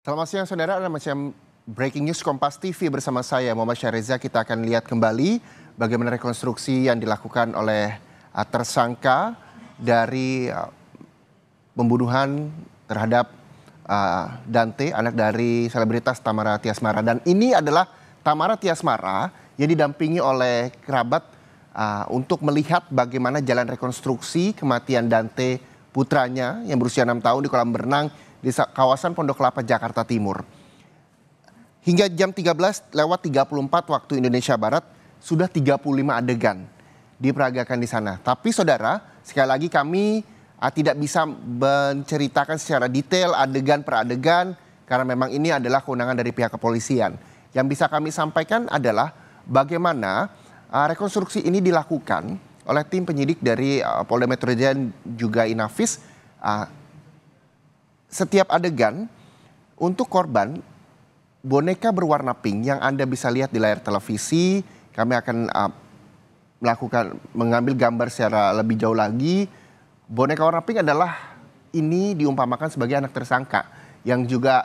Selamat siang saudara, ada macam breaking news Kompas TV bersama saya Muhammad Syahriza. Kita akan lihat kembali bagaimana rekonstruksi yang dilakukan oleh tersangka dari pembunuhan terhadap Dante, anak dari selebritas Tamara Tiasmara. Dan ini adalah Tamara Tiasmara yang didampingi oleh kerabat untuk melihat bagaimana jalan rekonstruksi kematian Dante putranya yang berusia 6 tahun di kolam berenang di kawasan Pondok Kelapa, Jakarta Timur. Hingga jam 13:34 waktu Indonesia Barat, sudah 35 adegan diperagakan di sana. Tapi saudara, sekali lagi kami tidak bisa menceritakan secara detail adegan per adegan, karena memang ini adalah kewenangan dari pihak kepolisian. Yang bisa kami sampaikan adalah bagaimana rekonstruksi ini dilakukan oleh tim penyidik dari Polda Metro Jaya dan juga Inafis. Setiap adegan untuk korban boneka berwarna pink yang Anda bisa lihat di layar televisi, kami akan mengambil gambar secara lebih jauh lagi. Boneka warna pink adalah ini diumpamakan sebagai anak tersangka yang juga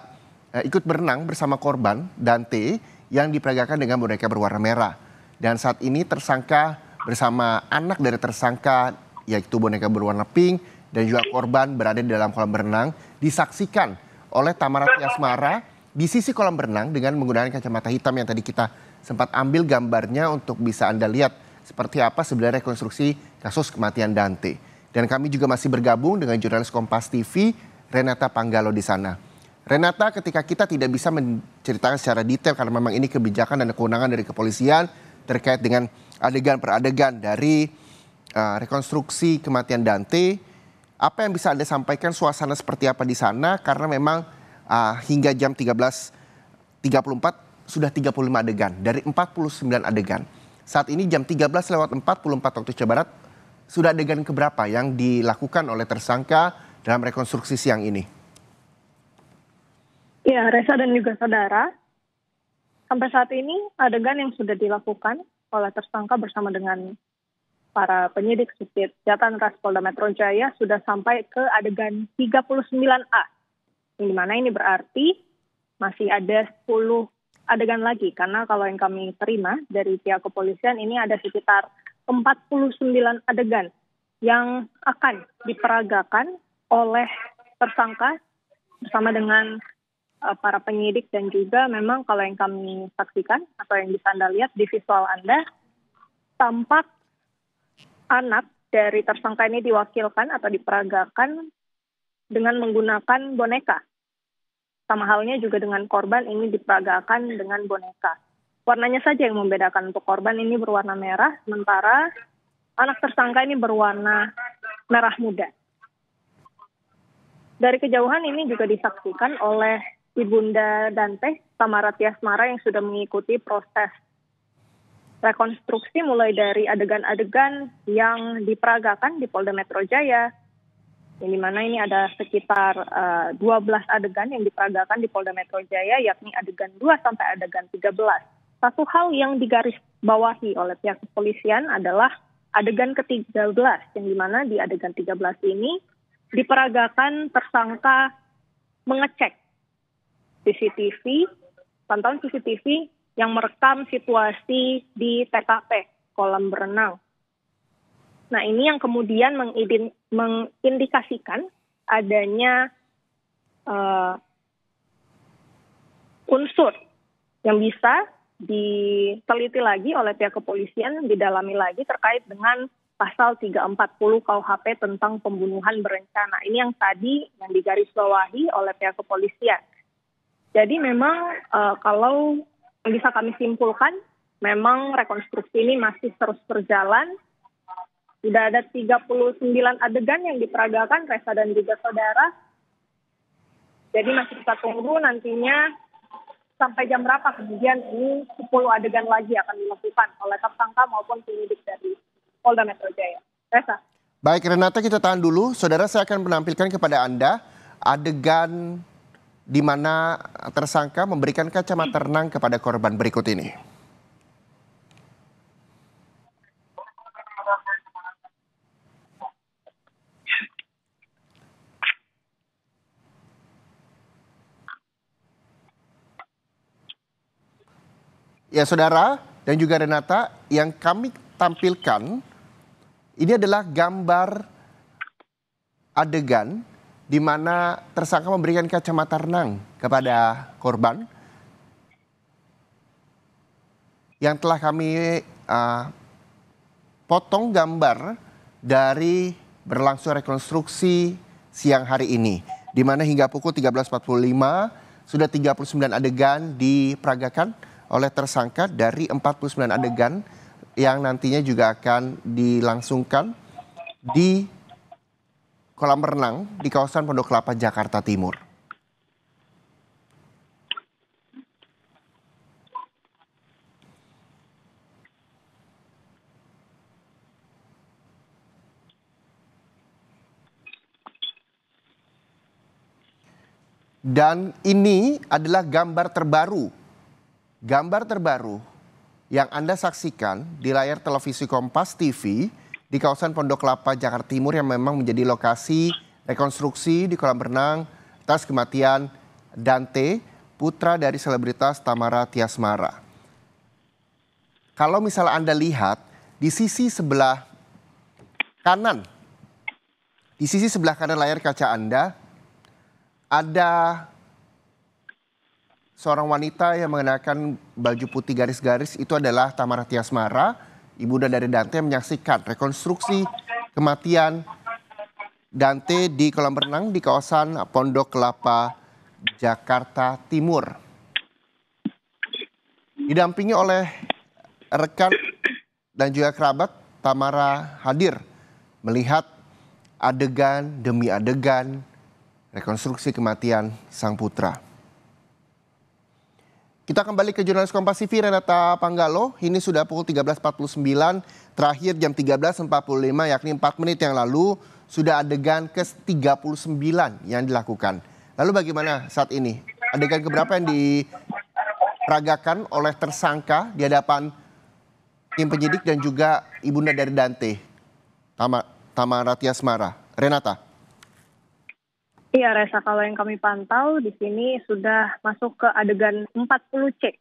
ikut berenang bersama korban Dante yang diperagakan dengan boneka berwarna merah. Dan saat ini tersangka bersama anak dari tersangka yaitu boneka berwarna pink dan juga korban berada di dalam kolam berenang, disaksikan oleh Tamara Tiasmara di sisi kolam berenang dengan menggunakan kacamata hitam yang tadi kita sempat ambil gambarnya untuk bisa Anda lihat seperti apa sebenarnya rekonstruksi kasus kematian Dante. Dan kami juga masih bergabung dengan jurnalis Kompas TV, Renata Panggalo di sana. Renata, ketika kita tidak bisa menceritakan secara detail karena memang ini kebijakan dan kewenangan dari kepolisian terkait dengan adegan per adegan dari rekonstruksi kematian Dante, apa yang bisa Anda sampaikan suasana seperti apa di sana? Karena memang hingga jam 13:34 sudah 35 adegan dari 49 adegan. Saat ini jam 13:44 waktu Indonesia Barat, sudah adegan keberapa yang dilakukan oleh tersangka dalam rekonstruksi siang ini? Ya, Reza dan juga saudara, sampai saat ini adegan yang sudah dilakukan oleh tersangka bersama dengan para penyidik subdit Jatan Ras Polda Metro Jaya sudah sampai ke adegan 39A. Yang dimana ini berarti masih ada 10 adegan lagi. Karena kalau yang kami terima dari pihak kepolisian ini ada sekitar 49 adegan yang akan diperagakan oleh tersangka bersama dengan para penyidik. Dan juga memang kalau yang kami saksikan atau yang bisa Anda lihat di visual Anda, tampak anak dari tersangka ini diwakilkan atau diperagakan dengan menggunakan boneka. Sama halnya juga dengan korban ini diperagakan dengan boneka. Warnanya saja yang membedakan, untuk korban ini berwarna merah, sementara anak tersangka ini berwarna merah muda. Dari kejauhan ini juga disaksikan oleh Ibunda Dante, Tamara Tiasmara, yang sudah mengikuti proses rekonstruksi mulai dari adegan-adegan yang diperagakan di Polda Metro Jaya, yang dimana ini ada sekitar 12 adegan yang diperagakan di Polda Metro Jaya, yakni adegan 2 sampai adegan 13. Satu hal yang digarisbawahi oleh pihak kepolisian adalah adegan ke-13, yang dimana di adegan 13 ini diperagakan tersangka mengecek CCTV, pantauan CCTV yang merekam situasi di TKP kolam berenang. Nah, ini yang kemudian mengindikasikan adanya unsur yang bisa diteliti lagi oleh pihak kepolisian, didalami lagi terkait dengan pasal 340 KUHP tentang pembunuhan berencana. Ini yang tadi yang digarisbawahi oleh pihak kepolisian. Jadi memang kalau yang bisa kami simpulkan, memang rekonstruksi ini masih terus berjalan. Sudah ada 39 adegan yang diperagakan, Reza dan juga saudara. Jadi masih kita tunggu nantinya sampai jam berapa kemudian ini 10 adegan lagi akan dilakukan oleh tersangka maupun penyidik dari Polda Metro Jaya. Reza. Baik Renata, kita tahan dulu. Saudara, saya akan menampilkan kepada Anda adegan di mana tersangka memberikan kacamata renang kepada korban berikut ini. Ya saudara dan juga Renata, yang kami tampilkan ini adalah gambar adegan di mana tersangka memberikan kacamata renang kepada korban yang telah kami potong gambar dari berlangsung rekonstruksi siang hari ini, di mana hingga pukul 13.45 sudah 39 adegan diperagakan oleh tersangka dari 49 adegan yang nantinya juga akan dilangsungkan di kolam renang di kawasan Pondok Kelapa, Jakarta Timur. Dan ini adalah gambar terbaru yang Anda saksikan di layar televisi Kompas TV di kawasan Pondok Kelapa, Jakarta Timur yang memang menjadi lokasi rekonstruksi di kolam renang atas kematian Dante, putra dari selebritas Thamara Tiasmara. Kalau misalnya Anda lihat di sisi sebelah kanan layar kaca Anda, ada seorang wanita yang mengenakan baju putih garis-garis, itu adalah Thamara Tiasmara, ibunda dari Dante, yang menyaksikan rekonstruksi kematian Dante di kolam renang di kawasan Pondok Kelapa, Jakarta Timur. Didampingi oleh rekan dan juga kerabat, Thamara hadir melihat adegan demi adegan rekonstruksi kematian sang putra. Kita kembali ke jurnalis Kompas TV Renata Panggalo. Ini sudah pukul 13.49, terakhir jam 13.45, yakni 4 menit yang lalu sudah adegan ke-39 yang dilakukan. Lalu bagaimana saat ini? Adegan keberapa yang diperagakan oleh tersangka di hadapan tim penyidik dan juga ibunda dari Dante, Thamara Tiasmara? Renata. Iya, Reza, kalau yang kami pantau di sini sudah masuk ke adegan 40C.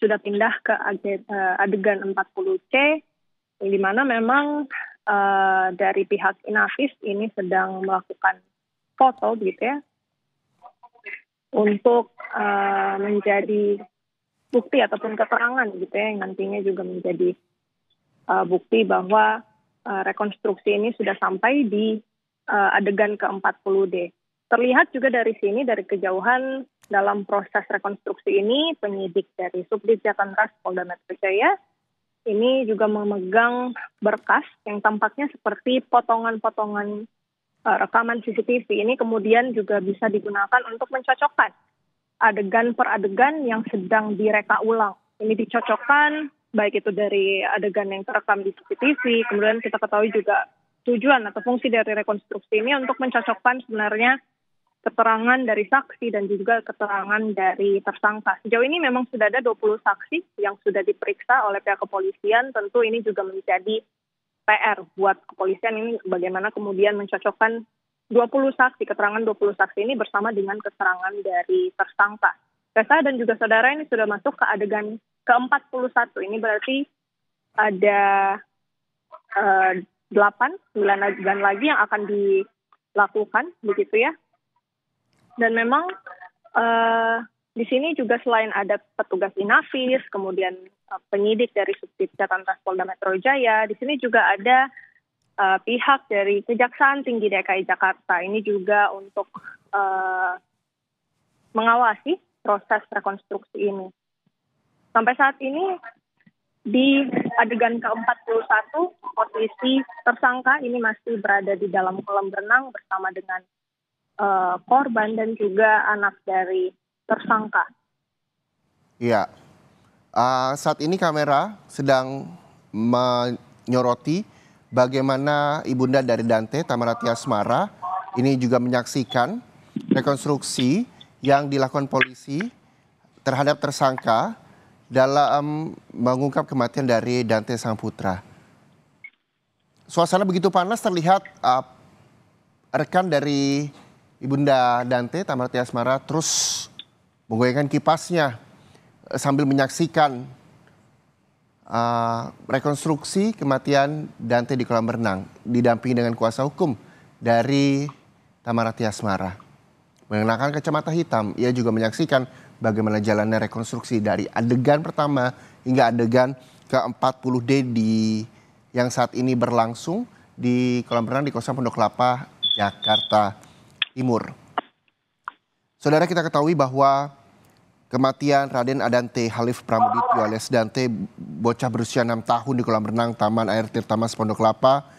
Sudah pindah ke adegan 40C, di mana memang dari pihak Inavis ini sedang melakukan foto gitu ya, untuk menjadi bukti ataupun keterangan gitu ya, yang nantinya juga menjadi bukti bahwa rekonstruksi ini sudah sampai di adegan ke-40D. Terlihat juga dari sini, dari kejauhan dalam proses rekonstruksi ini, penyidik dari Subdit Jatanras Polda Metro Jaya ini juga memegang berkas yang tampaknya seperti potongan-potongan rekaman CCTV. Ini kemudian juga bisa digunakan untuk mencocokkan adegan per adegan yang sedang direka ulang. Ini dicocokkan, baik itu dari adegan yang terekam di CCTV, kemudian kita ketahui juga tujuan atau fungsi dari rekonstruksi ini untuk mencocokkan sebenarnya keterangan dari saksi dan juga keterangan dari tersangka. Sejauh ini memang sudah ada 20 saksi yang sudah diperiksa oleh pihak kepolisian. Tentu ini juga menjadi PR buat kepolisian ini bagaimana kemudian mencocokkan 20 saksi, keterangan 20 saksi ini bersama dengan keterangan dari tersangka. Reza dan juga saudara, ini sudah masuk ke adegan ke-41. Ini berarti ada 9 adegan lagi yang akan dilakukan, begitu ya. Dan memang di sini juga selain ada petugas Inavis, kemudian penyidik dari Subdit Jatanras Polda Metro Jaya, di sini juga ada pihak dari Kejaksaan Tinggi DKI Jakarta. Ini juga untuk mengawasi proses rekonstruksi ini. Sampai saat ini di adegan ke-41, posisi tersangka ini masih berada di dalam kolam renang bersama dengan korban dan juga anak dari tersangka. Iya, saat ini kamera sedang menyoroti bagaimana ibunda dari Dante, Thamara Tiasmara, ini juga menyaksikan rekonstruksi yang dilakukan polisi terhadap tersangka dalam mengungkap kematian dari Dante sang putra. Suasana begitu panas, terlihat rekan dari ibunda Dante, Thamara Tiasmara, terus menggoyangkan kipasnya sambil menyaksikan rekonstruksi kematian Dante di kolam renang, didampingi dengan kuasa hukum dari Thammaratti Asmara. Mengenakan kacamata hitam, ia juga menyaksikan bagaimana jalannya rekonstruksi dari adegan pertama hingga adegan ke-40D yang saat ini berlangsung di kolam renang di kawasan Pondok Kelapa, Jakarta Timur. Saudara, kita ketahui bahwa kematian Raden Adante Halif Pramudityo alias Dante, bocah berusia 6 tahun di kolam renang Taman Air Tirta Mas Pondok Kelapa,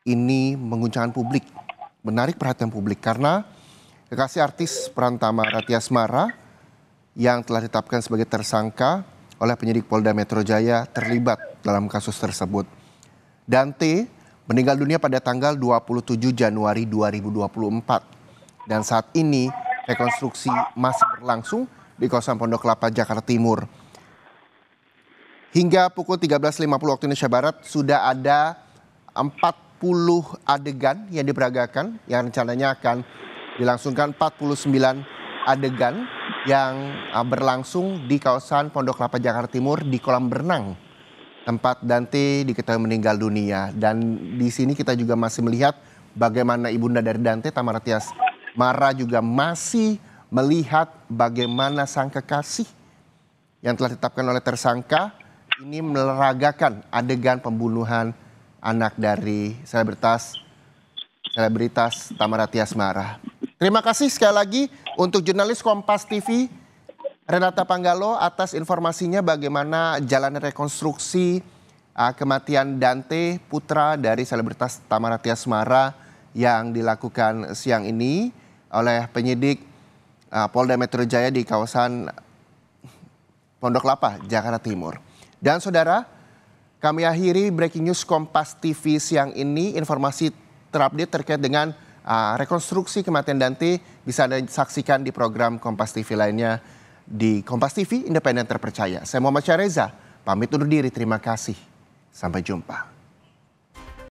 ini mengguncangkan publik, menarik perhatian publik karena kekasih artis peran Thammaratti Asmara yang telah ditetapkan sebagai tersangka oleh penyidik Polda Metro Jaya terlibat dalam kasus tersebut. Dante meninggal dunia pada tanggal 27 Januari 2024 dan saat ini rekonstruksi masih berlangsung di kawasan Pondok Kelapa, Jakarta Timur. Hingga pukul 13.50 waktu Indonesia Barat sudah ada 40 adegan yang diperagakan yang rencananya akan dilangsungkan 49 adegan yang berlangsung di kawasan Pondok Kelapa, Jakarta Timur di kolam berenang tempat Dante diketahui meninggal dunia. Dan di sini kita juga masih melihat bagaimana ibunda dari Dante, Thammaratti Asmara, juga masih melihat bagaimana sang kekasih yang telah ditetapkan oleh tersangka ini meleragakan adegan pembunuhan anak dari selebritas Thammaratti Asmara. Terima kasih sekali lagi untuk jurnalis Kompas TV Renata Panggalo atas informasinya bagaimana jalan rekonstruksi kematian Dante, putra dari selebritas Thammaratti Asmara, yang dilakukan siang ini oleh penyidik Polda Metro Jaya di kawasan Pondok Kelapa, Jakarta Timur. Dan saudara, kami akhiri breaking news Kompas TV siang ini. Informasi terupdate terkait dengan rekonstruksi kematian Dante bisa Anda saksikan di program Kompas TV lainnya di Kompas TV, independen terpercaya. Saya Muhammad Syareza, pamit undur diri. Terima kasih. Sampai jumpa.